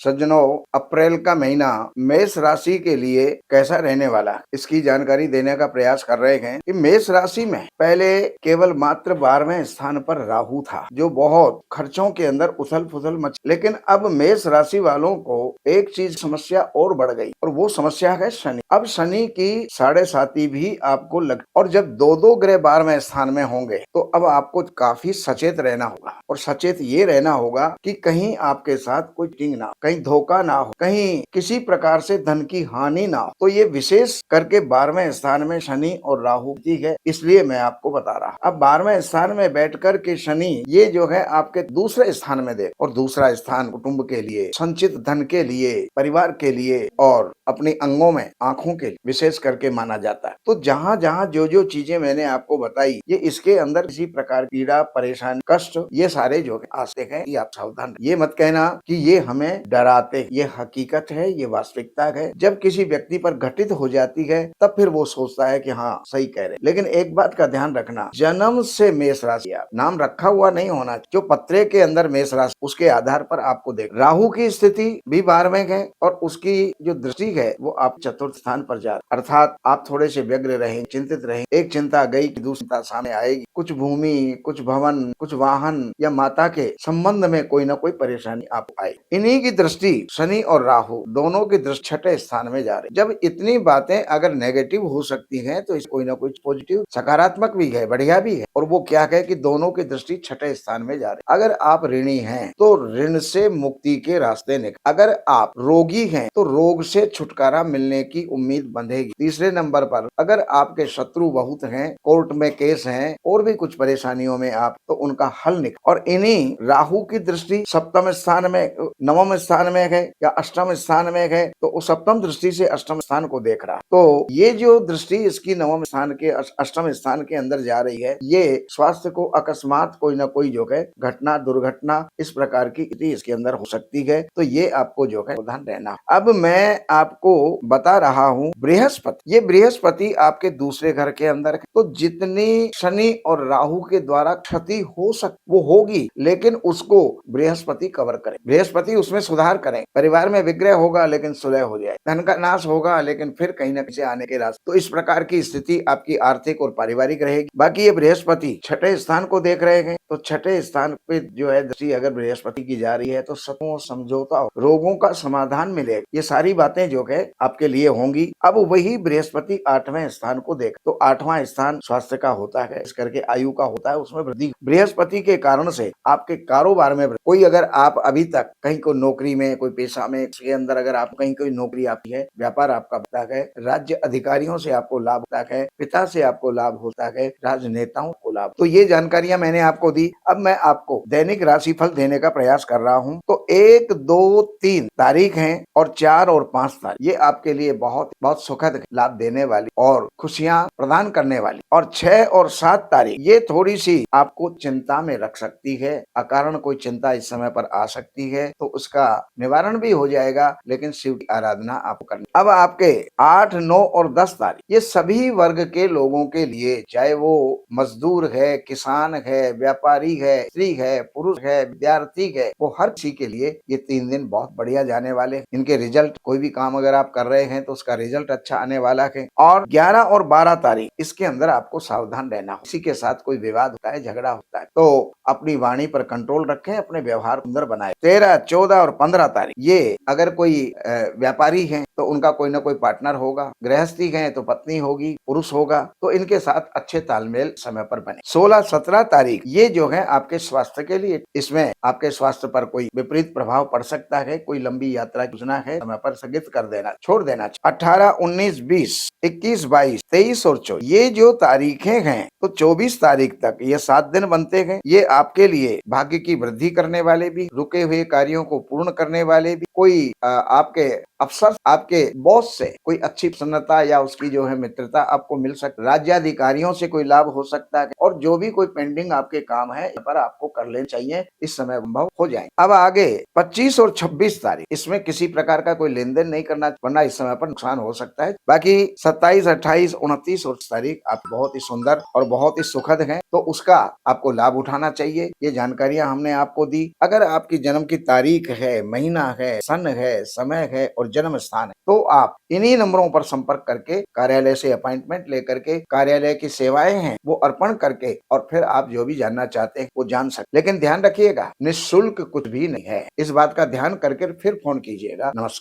सज्जनों, अप्रैल का महीना मेष राशि के लिए कैसा रहने वाला है, इसकी जानकारी देने का प्रयास कर रहे हैं कि मेष राशि में पहले केवल मात्र 12वें स्थान पर राहु था, जो बहुत खर्चों के अंदर उथल पुथल मच। लेकिन अब मेष राशि वालों को एक चीज समस्या और बढ़ गई, और वो समस्या है शनि। अब शनि की 7.5 भी आपको लग, और जब दो दो ग्रह 12वें स्थान में होंगे तो अब आपको काफी सचेत रहना होगा। और सचेत ये रहना होगा कि कहीं आपके साथ कोई चीटिंग ना हो, कहीं धोखा ना हो, कहीं किसी प्रकार से धन की हानि ना हो। तो ये विशेष करके 12वें स्थान में शनि और राहु की है, इसलिए मैं आपको बता रहा। अब 12वें स्थान में बैठकर के शनि ये जो है आपके दूसरे स्थान में दे, और दूसरा स्थान कुटुंब के लिए, संचित धन के लिए, परिवार के लिए और अपने अंगों में, आंखों के लिए विशेष करके माना जाता है। तो जहाँ जहाँ जो जो चीजें मैंने आपको बताई, ये इसके अंदर किसी प्रकार की पीड़ा, परेशानी, कष्ट ये सारे जो आते हैं, ये आप सावधान। ये मत कहना कि ये हमें डराते, ये हकीकत है, ये वास्तविकता है। जब किसी व्यक्ति पर घटित हो जाती है तब फिर वो सोचता है कि हाँ सही कह रहे। लेकिन एक बात का ध्यान रखना, जन्म से मेष राशि नाम रखा हुआ नहीं होना। जो पत्रे के अंदर मेष राशि, उसके आधार पर आपको देख, राहु की स्थिति भी 12वें है और उसकी जो दृष्टि है वो आप चतुर्थ स्थान पर जा, अर्थात आप थोड़े से व्यग्र रहें, चिंतित रहें। एक चिंता गई कि दूसरी चिंता सामने आएगी। कुछ भूमि, कुछ भवन, कुछ वाहन या माता के संबंध में कोई ना कोई परेशानी आपको आए। इन्हीं की दृष्टि शनि और राहु दोनों की दृष्टि 6ठे स्थान में जा रही। जब इतनी बातें अगर नेगेटिव हो सकती हैं तो कोई ना कोई पॉजिटिव, सकारात्मक भी है, बढ़िया भी है। और वो क्या है कि दोनों की दृष्टि 6ठे स्थान में जा रही। अगर आप ऋणी हैं तो ऋण से मुक्ति के रास्ते निकल, अगर आप रोगी हैं तो रोग से छुटकारा मिलने की उम्मीद बंधेगी। तीसरे नंबर पर अगर आपके शत्रु बहुत हैं, कोर्ट में केस हैं और भी कुछ परेशानियों में आप, तो उनका हल निकल। और इन्हीं राहु की दृष्टि सप्तम स्थान में, नवम स्थान में है या अष्टम स्थान में है, तो उस सप्तम दृष्टि से अष्टम स्थान को देख रहा। तो ये जो दृष्टि इसकी नवम स्थान के अष्टम स्थान के अंदर जा रही है, ये स्वास्थ्य को अकस्मात कोई ना कोई जो है घटना, दुर्घटना इस प्रकार की इसके अंदर हो सकती है। तो ये आपको जो है सावधान रहना। अब मैं आपको बता रहा हूँ बृहस्पति, ये बृहस्पति आपके दूसरे घर के अंदर है। तो जितनी शनि और राहु के द्वारा क्षति हो सकती वो होगी, लेकिन उसको बृहस्पति कवर करे, बृहस्पति उसमें सुधार करें। परिवार में विग्रह होगा लेकिन सुलह हो जाए, धन का नाश होगा लेकिन फिर कहीं ना कहीं आने के रास्ते। तो इस प्रकार की स्थिति आपकी आर्थिक और पारिवारिक रहेगी। बाकी ये बृहस्पति 6ठे स्थान को देख रहे हैं, तो 6ठे स्थान पे जो है दृष्टि अगर बृहस्पति की जा रही है तो समझौता, रोगों का समाधान मिलेगा। ये सारी बातें जो है आपके लिए होंगी। अब वही बृहस्पति 8वें स्थान को देख, तो 8वां स्थान स्वास्थ्य का होता है, इस करके आयु का होता है, उसमें वृद्धि। बृहस्पति के कारण से आपके कारोबार में कोई, अगर आप अभी तक कहीं को नौकरी में, कोई पेशा में, इसके अंदर अगर आप कहीं कोई नौकरी आपकी है, व्यापार आपका होता है, राज्य अधिकारियों से आपको लाभ होता है, पिता से आपको लाभ होता है, राजनेताओं को लाभ। तो ये जानकारियां मैंने आपको दी। अब मैं आपको दैनिक राशिफल देने का प्रयास कर रहा हूं। तो 1, 2, 3 तारीख है और 4 और 5 तारीख, ये आपके लिए बहुत बहुत सुखद लाभ देने वाली और खुशियां प्रदान करने वाली। और 6 और 7 तारीख ये थोड़ी सी आपको चिंता में रख सकती है, अकारण कोई चिंता इस समय पर आ सकती है, तो उसका निवारण भी हो जाएगा, लेकिन शिव की आराधना आपको करनी। अब आपके 8, 9 और 10 तारीख ये सभी वर्ग के लोगों के लिए, चाहे वो मजदूर है, किसान है, व्यापारी है, स्त्री है, पुरुष है, विद्यार्थी है, वो हर किसी के लिए ये 3 दिन बहुत बढ़िया जाने वाले। इनके रिजल्ट, कोई भी काम अगर आप कर रहे हैं तो उसका रिजल्ट अच्छा आने वाला है। और 11 और 12 तारीख इसके अंदर आपको सावधान रहना। किसी के साथ कोई विवाद होता है, झगड़ा होता है, तो अपनी वाणी पर कंट्रोल रखें, अपने व्यवहार सुंदर बनाए। 13, 14 और 15 तारीख ये अगर कोई व्यापारी है तो उनका कोई ना कोई पार्टनर होगा, गृहस्थी है तो पत्नी होगी, पुरुष होगा, तो इनके साथ अच्छे तालमेल समय पर बने। 16, 17 तारीख ये जो है आपके स्वास्थ्य के लिए, इसमें आपके स्वास्थ्य पर कोई विपरीत प्रभाव पड़ सकता है। कोई लंबी यात्रा योजना है, समय पर स्थगित कर देना, छोड़ देना। 18, 19, 20, 21, 22, 23 और 24 ये जो तारीखें हैं, तो 24 तारीख तक ये 7 दिन बनते हैं। ये आपके लिए भाग्य की वृद्धि करने वाले भी, रुके हुए कार्यों को पूर्ण करने वाले भी, कोई आपके अफसर, आपके बॉस से कोई अच्छी प्रसन्नता या उसकी जो है मित्रता आपको मिल सकती, राज्याधिकारियों से कोई लाभ हो सकता है। और जो भी कोई पेंडिंग आपके काम है पर आपको कर लेने चाहिए, इस समय संभव हो जाए। अब आगे 25 और 26 तारीख इसमें किसी प्रकार का कोई लेन देन नहीं करना। करना, वरना इस समय पर नुकसान हो सकता है। बाकी 27, 28, 29 और 30 तारीख आप बहुत ही सुंदर और बहुत ही सुखद हैं, तो उसका आपको लाभ उठाना चाहिए। ये जानकारियां हमने आपको दी। अगर आपकी जन्म की तारीख है, महीना है, सन है, समय है और जन्म स्थान है, तो आप इन्हीं नंबरों पर संपर्क करके कार्यालय से अपॉइंटमेंट लेकर के कार्यालय की सेवाएं हैं वो अर्पण करके और फिर आप जो भी जानना चाहते हैं वो जान सकते। लेकिन ध्यान रखिएगा, निःशुल्क कुछ भी नहीं है। इस बात का ध्यान करके फिर फोन कीजिएगा। नमस्कार।